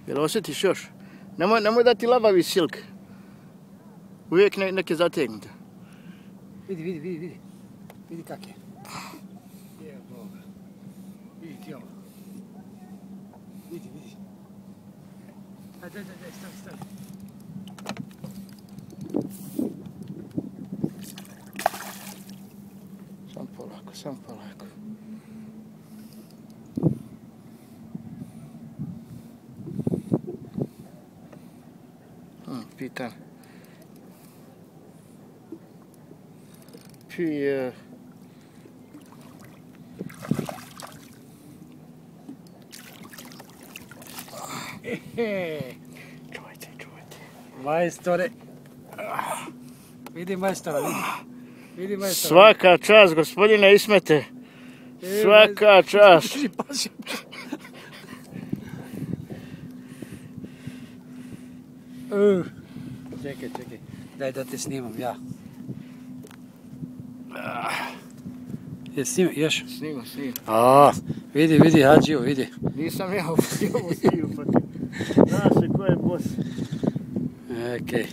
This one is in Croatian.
Jel osjetiš još? Nemoj da ti labavi silk. Uvijek neke zategnute. Vidi. Vidi kak je. Je Boga. Vidi ti ovo. Vidi. Daj, stavi. Sam polako. Pitan. Čujte. Majstore. Vidi majstora. Svaka čast, gospodine Ismete. Svaka čast. Čekaj. Daj da te snimam, ja. Je snimam, još? Snimam. Vidi, Hadžiju, vidi. Nisam ja ovo snimam, pa ti. Zna se ko je bos. Okej.